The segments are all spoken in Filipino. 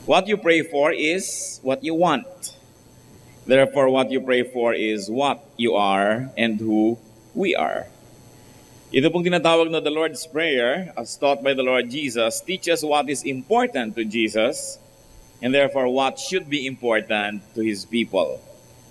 What you pray for is what you want. Therefore, what you pray for is what you are and who we are. Ito pong tinatawag na the Lord's Prayer, as taught by the Lord Jesus, teaches what is important to Jesus and therefore what should be important to His people.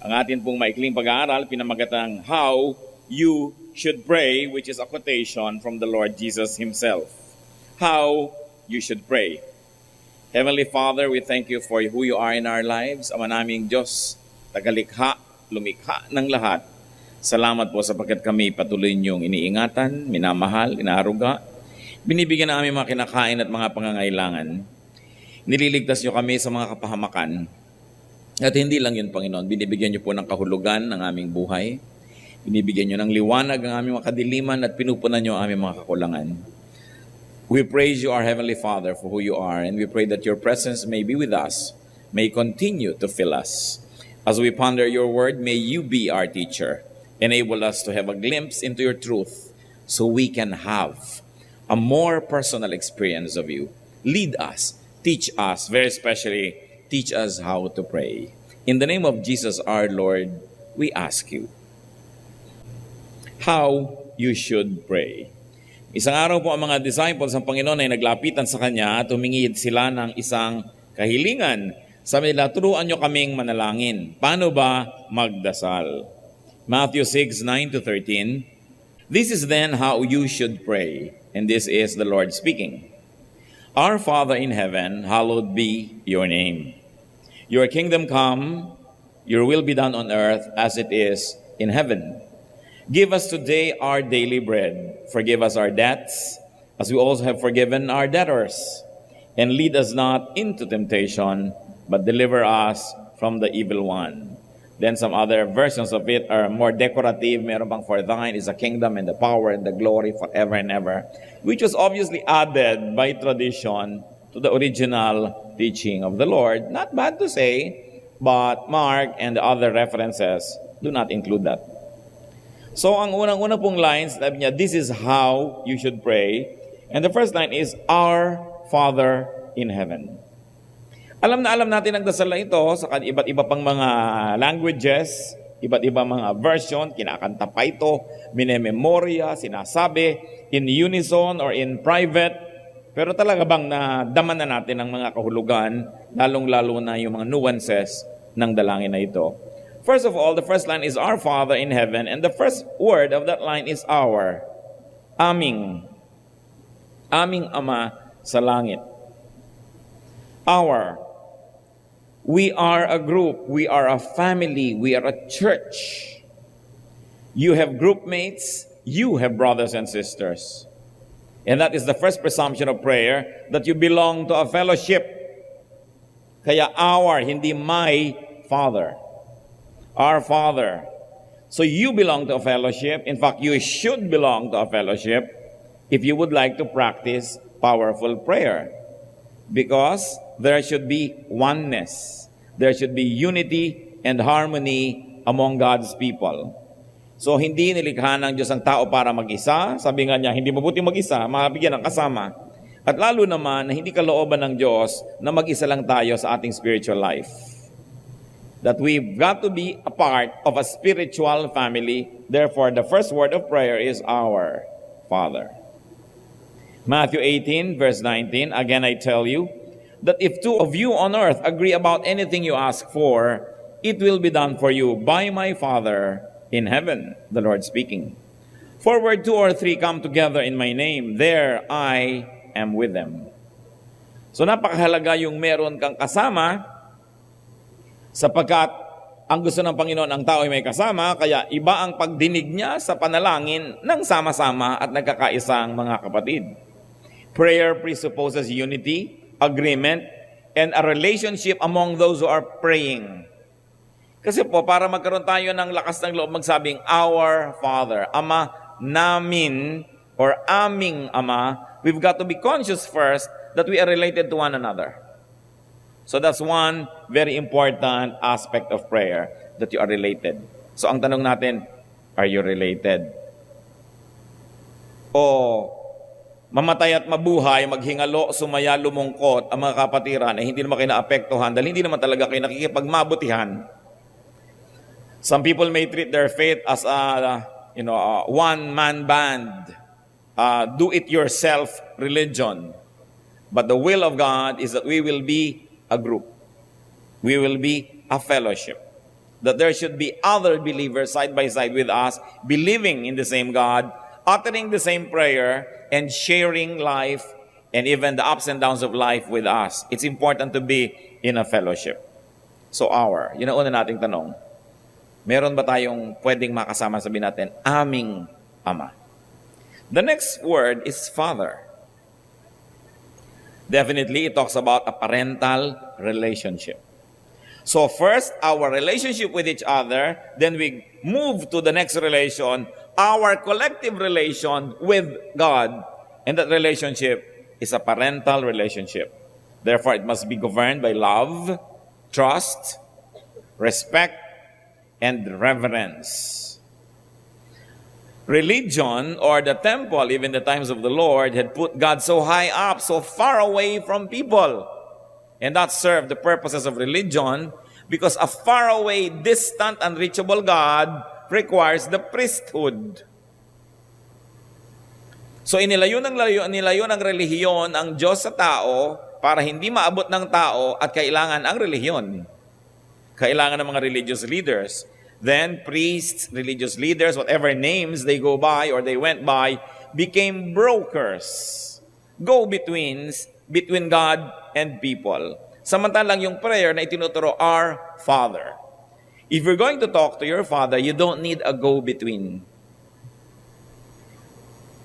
Ang atin pong maikling pag-aaral, pinamagatang How You Should Pray, which is a quotation from the Lord Jesus Himself. How you should pray. Heavenly Father, we thank you for who you are in our lives. Ama naming Diyos, tagalikha, lumikha ng lahat. Salamat po sapagkat kami patuloy niyong iniingatan, minamahal, inaaruga. Binibigyan na aming mga kinakain at mga pangangailangan. Nililigtas niyo kami sa mga kapahamakan. At hindi lang yun, Panginoon, binibigyan niyo po ng kahulugan ng aming buhay. Binibigyan niyo ng liwanag ang aming mga kadiliman at pinupunan niyo ang aming mga kakulangan. We praise you, our Heavenly Father, for who you are, and we pray that your presence may be with us, may continue to fill us. As we ponder your word, may you be our teacher. Enable us to have a glimpse into your truth so we can have a more personal experience of you. Lead us, teach us, very especially, teach us how to pray. In the name of Jesus our Lord, we ask you how you should pray. Isang araw po ang mga disciples ng Panginoon ay naglapitan sa Kanya at humingi sila ng isang kahilingan. Sabi nila, turuan nyo kaming manalangin. Paano ba magdasal? Matthew 6:9-13. This is then how you should pray. And this is the Lord speaking. Our Father in heaven, hallowed be your name. Your kingdom come, your will be done on earth as it is in heaven. Give us today our daily bread. Forgive us our debts, as we also have forgiven our debtors. And lead us not into temptation, but deliver us from the evil one. Then some other versions of it are more decorative. Meron bang, for thine is the kingdom and the power and the glory forever and ever, which was obviously added by tradition to the original teaching of the Lord. Not bad to say, but Mark and the other references do not include that. So ang unang-una pong lines, sabi niya, this is how you should pray. And the first line is, Our Father in heaven. Alam na alam natin ang dasal na ito sa iba't iba pang mga languages, iba't iba mga version, kinakanta pa ito, minememorya, sinasabi, in unison or in private. Pero talaga bang nadaman na natin ang mga kahulugan, lalong-lalo na yung mga nuances ng dalangin na ito? First of all, the first line is Our Father in heaven, and the first word of that line is our. Aming. Aming Ama sa langit. Our. We are a group. We are a family. We are a church. You have group mates. You have brothers and sisters. And that is the first presumption of prayer, that you belong to a fellowship. Kaya our, hindi my Father. Our Father. So you belong to a fellowship. In fact, you should belong to a fellowship if you would like to practice powerful prayer. Because there should be oneness. There should be unity and harmony among God's people. So hindi nilikha ng Diyos ang tao para mag-isa. Sabi nga niya, hindi mabuti mag-isa, mabigyan ng kasama. At lalo naman, hindi kalooban ng Diyos na mag-isa lang tayo sa ating spiritual life. That we've got to be a part of a spiritual family. Therefore, the first word of prayer is our Father. Matthew 18, verse 19, again I tell you, that if two of you on earth agree about anything you ask for, it will be done for you by my Father in heaven, the Lord speaking. For where two or three come together in my name, there I am with them. So napakahalaga yung meron kang kasama, sapagkat ang gusto ng Panginoon ang tao ay may kasama, kaya iba ang pagdinig niya sa panalangin ng sama-sama at nagkakaisang mga kapatid. Prayer presupposes unity, agreement, and a relationship among those who are praying. Kasi po, para magkaroon tayo ng lakas ng loob magsabing, Our Father, Ama namin, or aming Ama, we've got to be conscious first that we are related to one another. So that's one very important aspect of prayer, that you are related. So ang tanong natin, are you related? O mamatay at mabuhay, maghingalo, sumaya, lumungkot, ang mga kapatiran ay hindi naman kayo naapektuhan dahil hindi naman talaga kayo nakikipagmabutihan. Some people may treat their faith as a one-man band, do-it-yourself religion. But the will of God is that we will be a group. We will be a fellowship. That there should be other believers side by side with us, believing in the same God, uttering the same prayer, and sharing life and even the ups and downs of life with us. It's important to be in a fellowship. So yun ang una nating tanong. Meron ba tayong pwedeng makasama, sabihin natin, aming Ama? The next word is Father. Definitely, it talks about a parental relationship. So first, our relationship with each other, then we move to the next relation, our collective relation with God. And that relationship is a parental relationship. Therefore, it must be governed by love, trust, respect, and reverence. Religion, or the temple, even the times of the Lord, had put God so high up, so far away from people. And that served the purposes of religion because a faraway, distant, unreachable God requires the priesthood. So nilayo ng relihiyon ang Diyos sa tao para hindi maabot ng tao at kailangan ang relihiyon. Kailangan ng mga religious leaders. Then priests, religious leaders, whatever names they go by or they went by, became brokers, go-betweens between God and people. Samantalang yung prayer na itinuturo, Our Father. If you're going to talk to your Father, you don't need a go-between.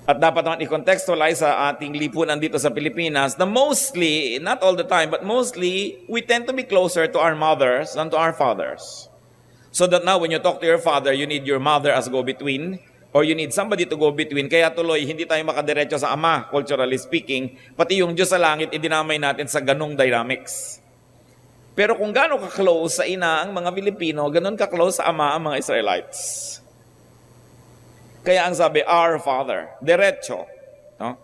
At dapat naman i-contextualize sa ating lipunan dito sa Pilipinas na mostly, not all the time, but mostly, we tend to be closer to our mothers than to our fathers. So that now when you talk to your father, you need your mother as go-between, or you need somebody to go between. Kaya tuloy, hindi tayo makadiretso sa Ama, culturally speaking. Pati yung Diyos sa langit, idinamay natin sa ganong dynamics. Pero kung gano'n ka-close sa ina ang mga Pilipino, gano'n ka-close sa Ama ang mga Israelites. Kaya ang sabi, Our Father, diretso. No?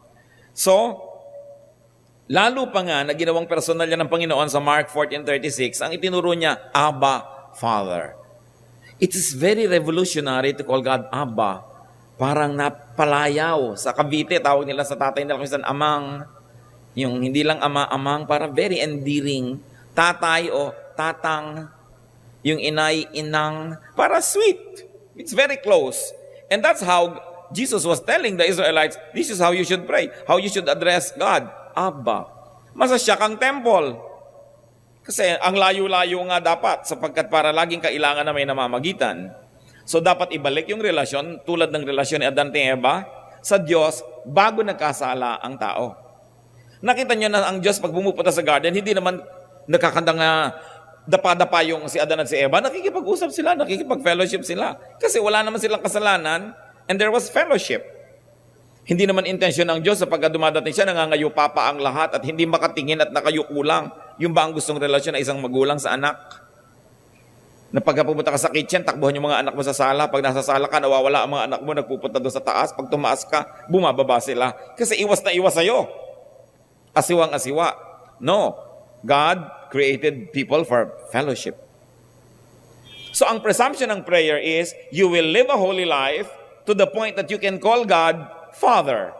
So, lalo pa nga na ginawang personal yan ng Panginoon sa Mark 14:36, ang itinuro niya, Abba, Father. It is very revolutionary to call God Abba. Parang napalayaw. Sa Cavite, tawag nila sa tatay nila kung amang. Yung hindi lang ama, amang, para very endearing. Tatay o tatang. Yung inay, inang. Para sweet. It's very close. And that's how Jesus was telling the Israelites, this is how you should pray. How you should address God. Abba. Masasyak ang temple. Kasi ang layo-layo nga dapat sapagkat para laging kailangan na may namamagitan. So dapat ibalik yung relasyon tulad ng relasyon ni Adan at Eva sa Diyos bago nagkasala ang tao. Nakita niyo na ang Diyos pag bumupunta sa garden, hindi naman nakakanda nga dapa-dapa yung si Adan at si Eva. Nakikipag-usap sila, nakikipag-fellowship sila. Kasi wala naman silang kasalanan and there was fellowship. Hindi naman intensyon ng Diyos sapagkat dumadating siya, nangangayupa pa ang lahat at hindi makatingin at nakayuko lang. Yung ba ang gustong relasyon na isang magulang sa anak? Na pagka pumunta ka sa kitchen, takbuhan yung mga anak mo sa sala. Pag nasa sala ka, nawawala ang mga anak mo, nagpupunta doon sa taas. Pag tumaas ka, bumababa sila. Kasi iwas na iwas sa'yo. Asiwang-asiwa. No. God created people for fellowship. So ang presumption ng prayer is, you will live a holy life to the point that you can call God Father.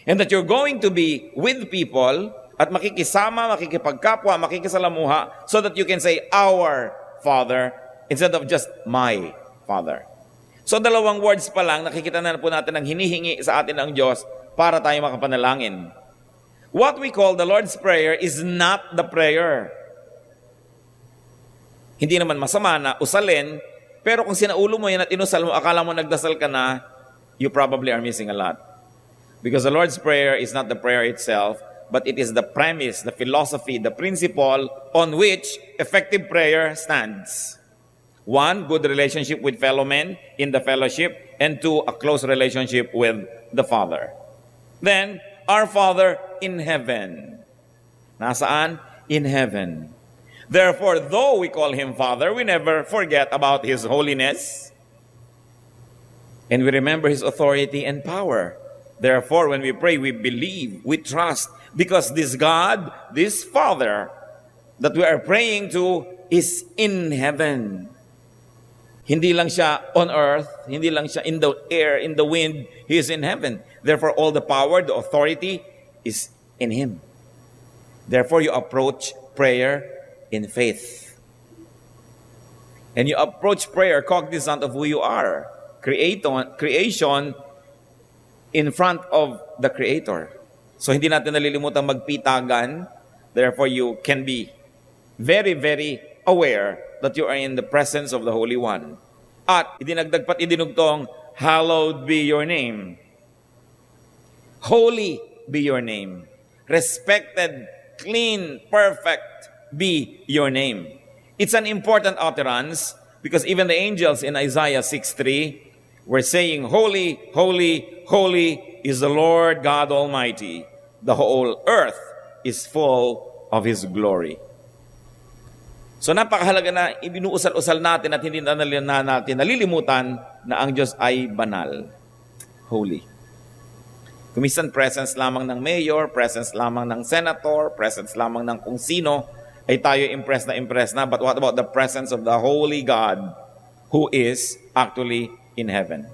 And that you're going to be with people at makikisama, makikipagkapwa, makikisalamuha so that you can say, Our Father, instead of just my Father. So dalawang words pa lang, nakikita na po natin ang hinihingi sa atin ng Diyos para tayo makapanalangin. What we call the Lord's Prayer is not the prayer. Hindi naman masama na usalin, pero kung sinaulo mo yan at inusal mo, akala mo nagdasal ka na, you probably are missing a lot. Because the Lord's Prayer is not the prayer itself, but it is the premise, the philosophy, the principle on which effective prayer stands. 1, good relationship with fellow men in the fellowship, and 2, a close relationship with the Father. Then, our Father in heaven. Nasaan? In heaven. Therefore, though we call Him Father, we never forget about His holiness, and we remember His authority and power. Therefore, when we pray, we believe, we trust, because this God, this Father that we are praying to is in heaven. Hindi lang siya on earth, hindi lang siya in the air, in the wind, He is in heaven. Therefore, all the power, the authority is in Him. Therefore, you approach prayer in faith. And you approach prayer cognizant of who you are. Creation in front of the Creator. So hindi natin nalilimutan magpitagan. Therefore, you can be very, very aware that you are in the presence of the Holy One. At idinagdag pat idinugtong, hallowed be your name. Holy be your name. Respected, clean, perfect be your name. It's an important utterance because even the angels in Isaiah 6:3 were saying, holy, holy, holy is the Lord God Almighty. The whole earth is full of His glory. So napakahalaga na ibinuusal-usal natin at hindi na natin nalilimutan na ang Diyos ay banal, holy. Kumisan presence lamang ng mayor, presence lamang ng senator, presence lamang ng kung sino, ay tayo impressed na. But what about the presence of the holy God who is actually in heaven?